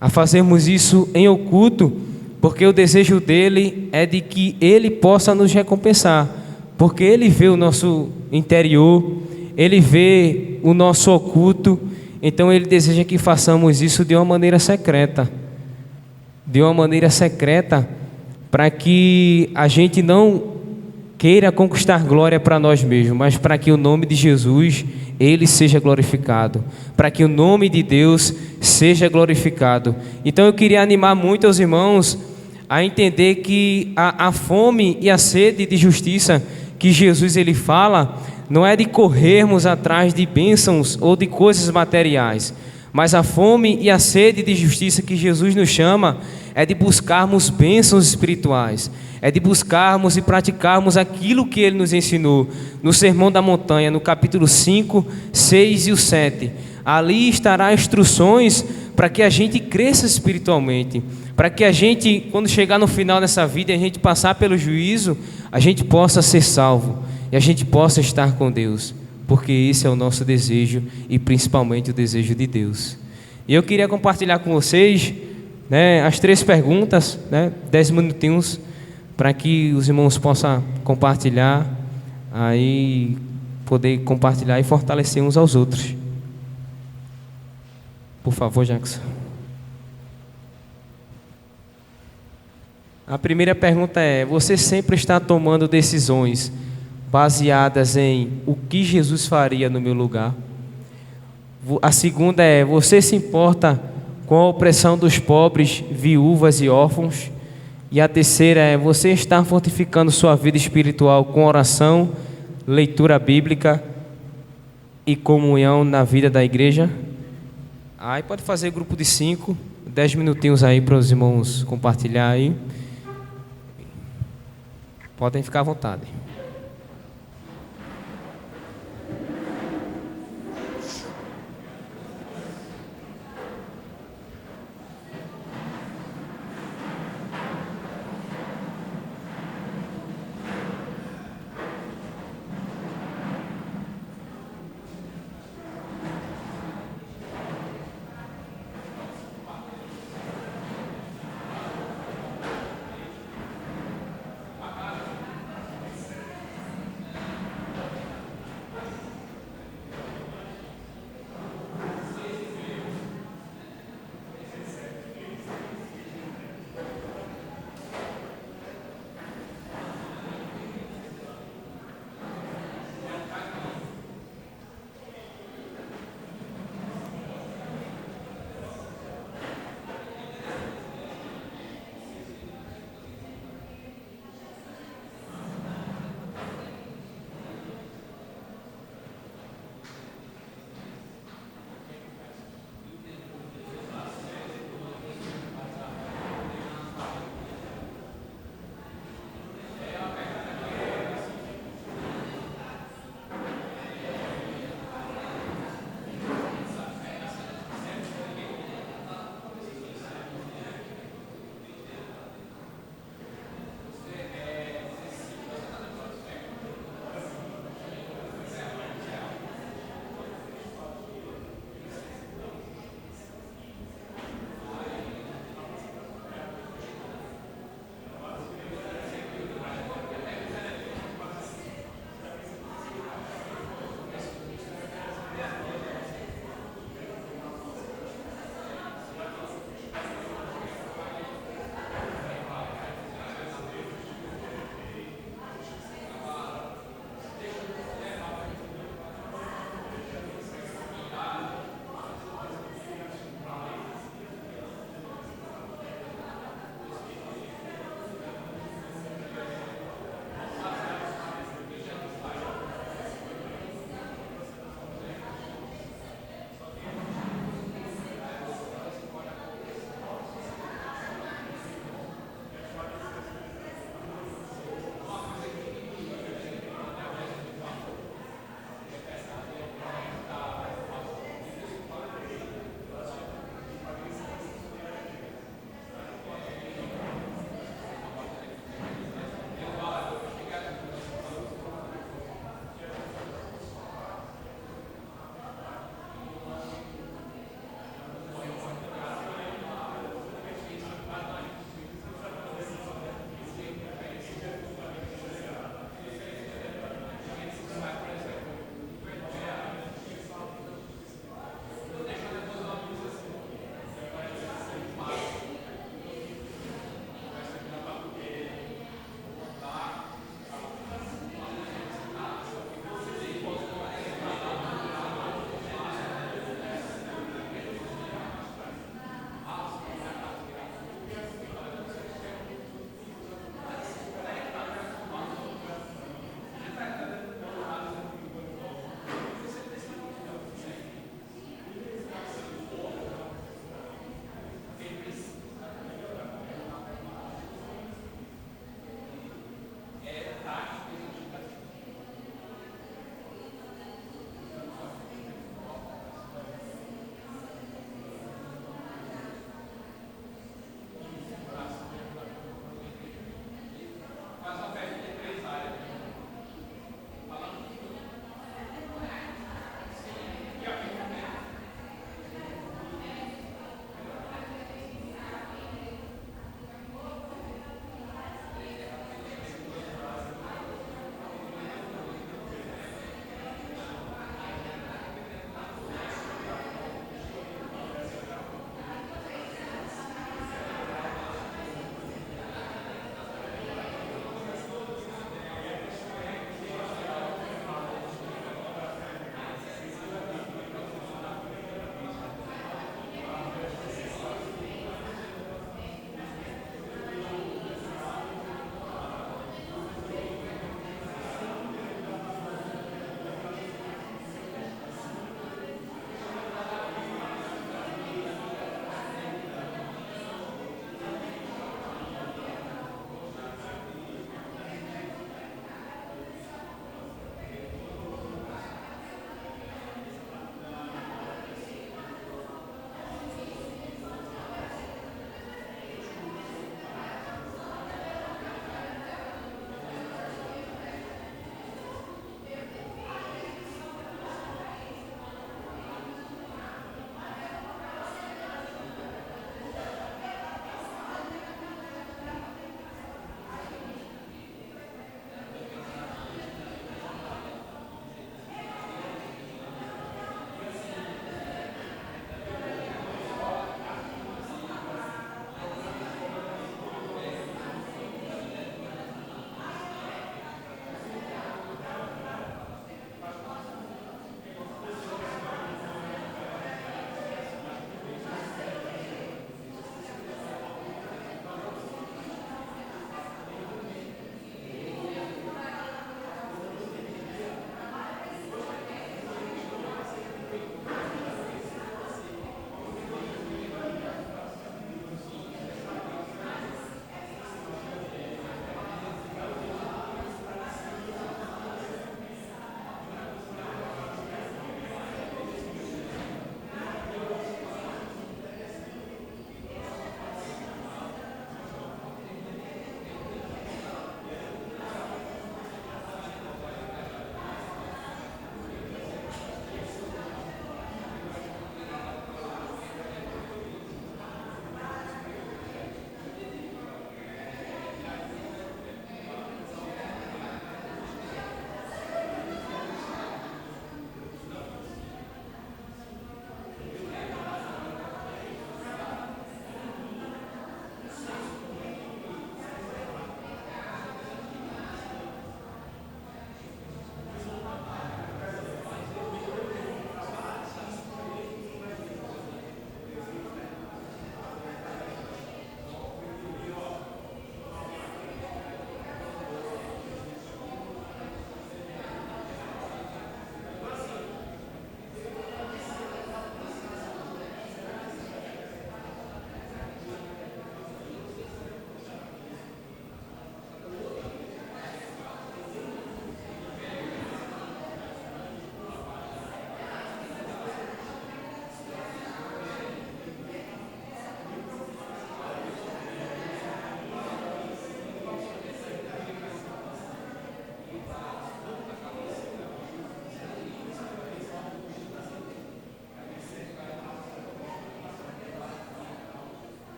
a fazermos isso em oculto, porque o desejo dele é de que ele possa nos recompensar, porque ele vê o nosso interior, ele vê o nosso oculto. Então ele deseja que façamos isso de uma maneira secreta, para que a gente não queira conquistar glória para nós mesmos, mas para que o nome de Jesus, ele seja glorificado, para que o nome de Deus seja glorificado. Então eu queria animar muito os irmãos a entender que a fome e a sede de justiça que Jesus ele fala, não é de corrermos atrás de bênçãos ou de coisas materiais, mas a fome e a sede de justiça que Jesus nos chama é de buscarmos bênçãos espirituais, é de buscarmos e praticarmos aquilo que Ele nos ensinou no Sermão da Montanha, no capítulo 5, 6 e o 7. Ali estará instruções para que a gente cresça espiritualmente, para que a gente, quando chegar no final dessa vida e a gente passar pelo juízo, a gente possa ser salvo e a gente possa estar com Deus, porque esse é o nosso desejo e principalmente o desejo de Deus. E eu queria compartilhar com vocês, as 3 perguntas, 10 minutinhos, para que os irmãos possam compartilhar, aí poder compartilhar e fortalecer uns aos outros. Por favor, Jackson. A primeira pergunta é: você sempre está tomando decisões baseadas em o que Jesus faria no meu lugar? A segunda é: você se importa com a opressão dos pobres, viúvas e órfãos? E a terceira é: você está fortificando sua vida espiritual com oração, leitura bíblica e comunhão na vida da igreja? Aí pode fazer grupo de 5, 10 minutinhos aí para os irmãos compartilhar aí. Podem ficar à vontade.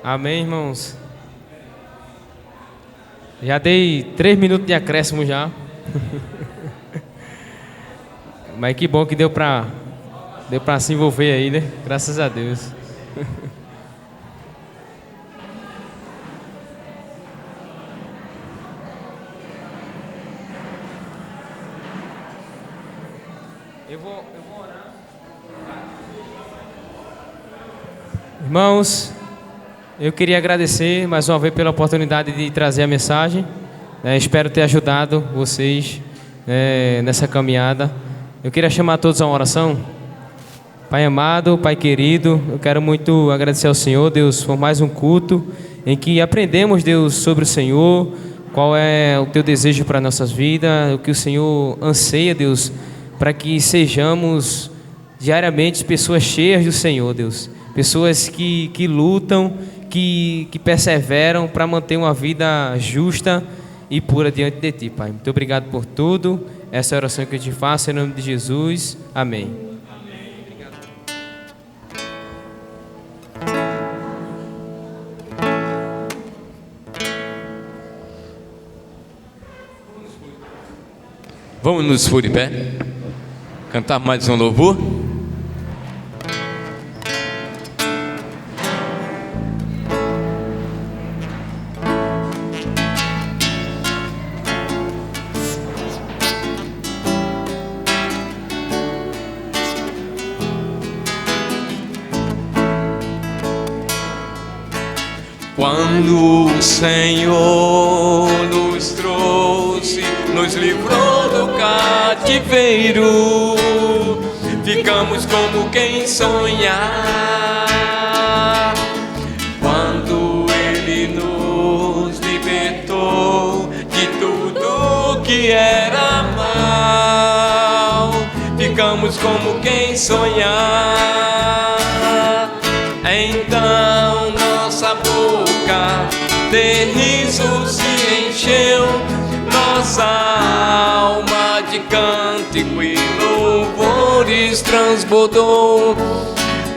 Amém, irmãos. Já dei 3 minutos de acréscimo já. Mas que bom que deu pra se envolver aí, né? Graças a Deus. Eu vou orar. Irmãos, eu queria agradecer mais uma vez pela oportunidade de trazer a mensagem. Espero ter ajudado vocês nessa caminhada. Eu queria chamar todos a uma oração. Pai amado, Pai querido, eu quero muito agradecer ao Senhor, Deus, por mais um culto em que aprendemos, Deus, sobre o Senhor, qual é o Teu desejo para nossas vidas, o que o Senhor anseia, Deus, para que sejamos diariamente pessoas cheias do Senhor, Deus. Pessoas que lutam, que perseveram para manter uma vida justa e pura diante de Ti, Pai. Muito obrigado por tudo. Essa é a oração que eu te faço em nome de Jesus. Amém. Vamos nos pôr de pé, cantar mais um louvor. Quando o Senhor nos trouxe, nos livrou do cativeiro, ficamos como quem sonha. Quando Ele nos libertou de tudo que era mal, ficamos como quem sonha. Então nossa boca de riso se encheu, nossa alma de cântico e louvores transbordou.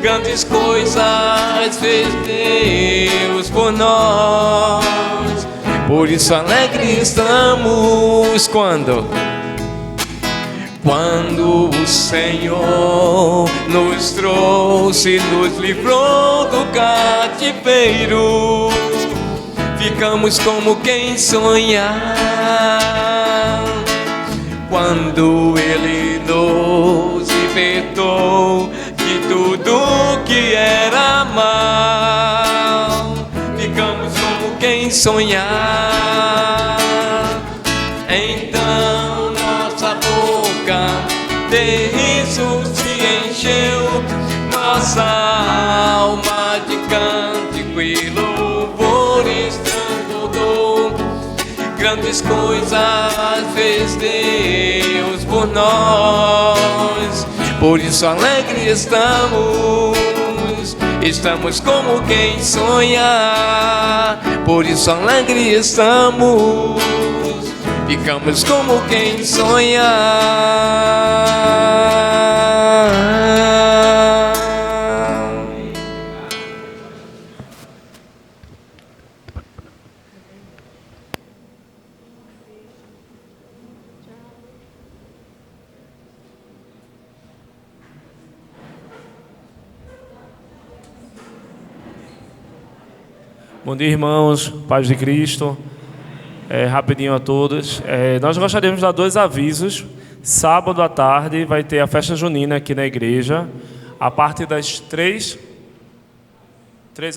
Grandes coisas fez Deus por nós, por isso alegre estamos quando o Senhor nos trouxe, nos livrou do cativeiro, ficamos como quem sonha. Quando Ele nos libertou de tudo que era mal, ficamos como quem sonha. Então nossa boca de riso se encheu, nossa alma de cântico e louvores transbordou. Grandes coisas fez Deus por nós, por isso alegre estamos como quem sonha. Por isso alegre estamos, ficamos como quem sonha. Bom dia, irmãos, paz de Cristo. Rapidinho a todos. Nós gostaríamos de dar 2 avisos. Sábado à tarde vai ter a festa junina aqui na igreja, a partir das 3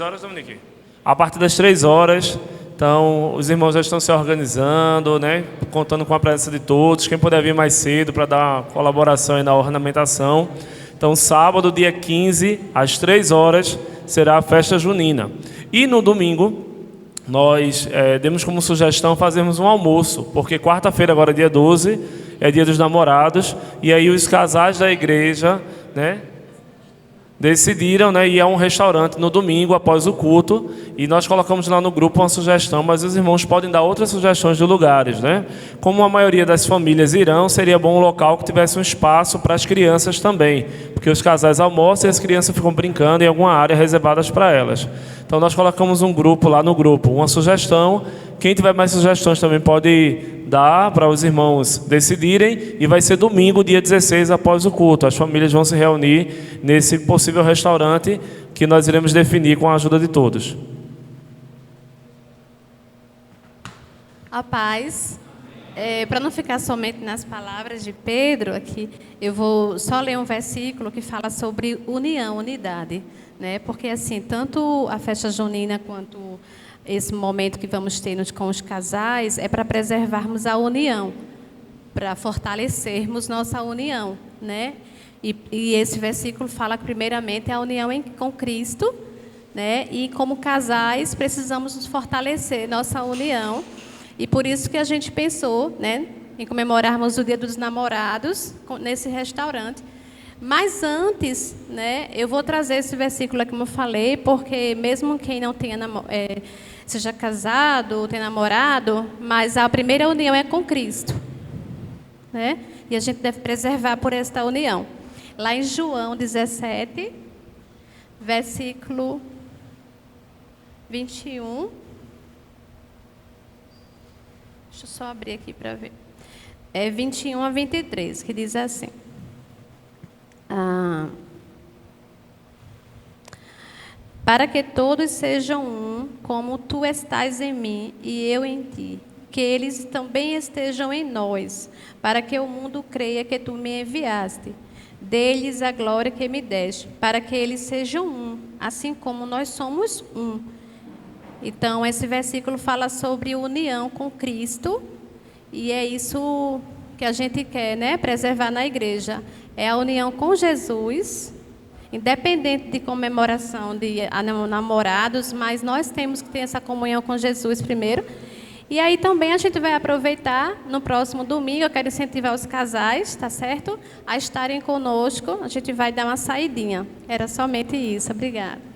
horas, Dominique? A partir das 3 horas. Então, os irmãos já estão se organizando, né? Contando com a presença de todos. Quem puder vir mais cedo para dar colaboração aí na ornamentação. Então, sábado, dia 15, às 3 horas, será a festa junina. E no domingo, nós demos como sugestão fazermos um almoço, porque quarta-feira, agora dia 12, é dia dos namorados, e aí os casais da igreja, né, decidiram, né, ir a um restaurante no domingo após o culto, e nós colocamos lá no grupo uma sugestão, mas os irmãos podem dar outras sugestões de lugares, né? Como a maioria das famílias irão, seria bom um local que tivesse um espaço para as crianças também, porque os casais almoçam e as crianças ficam brincando em alguma área reservada para elas. Então nós colocamos um grupo lá no grupo, uma sugestão. Quem tiver mais sugestões também pode dar para os irmãos decidirem, e vai ser domingo, dia 16, após o culto. As famílias vão se reunir nesse possível restaurante que nós iremos definir com a ajuda de todos. A paz. Para não ficar somente nas palavras de Pedro aqui, eu vou só ler um versículo que fala sobre união, unidade, né? Porque assim, tanto a festa junina quanto esse momento que vamos ter com os casais é para preservarmos a união, para fortalecermos nossa união, né? E esse versículo fala que primeiramente a união com Cristo, né? E como casais precisamos nos fortalecer nossa união. E por isso que a gente pensou, né, em comemorarmos o Dia dos Namorados nesse restaurante. Mas antes, né, eu vou trazer esse versículo aqui, como eu falei, porque mesmo quem não tenha seja casado ou tenha namorado, mas a primeira união é com Cristo, né? E a gente deve preservar por esta união. Lá em João 17, versículo 21. Deixa eu só abrir aqui para ver. 21 a 23, que diz assim. Para que todos sejam um, como tu estás em mim e eu em ti, que eles também estejam em nós, para que o mundo creia que tu me enviaste. Dê-lhes a glória que me deste, para que eles sejam um, assim como nós somos um. Então, esse versículo fala sobre união com Cristo, e é isso que a gente quer, né, preservar na igreja. É a união com Jesus, independente de comemoração de namorados, mas nós temos que ter essa comunhão com Jesus primeiro. E aí também a gente vai aproveitar, no próximo domingo, eu quero incentivar os casais, tá certo? A estarem conosco, a gente vai dar uma saidinha. Era somente isso, obrigada.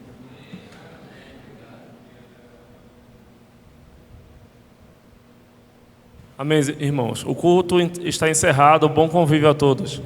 Amém, irmãos. O culto está encerrado. Bom convívio a todos.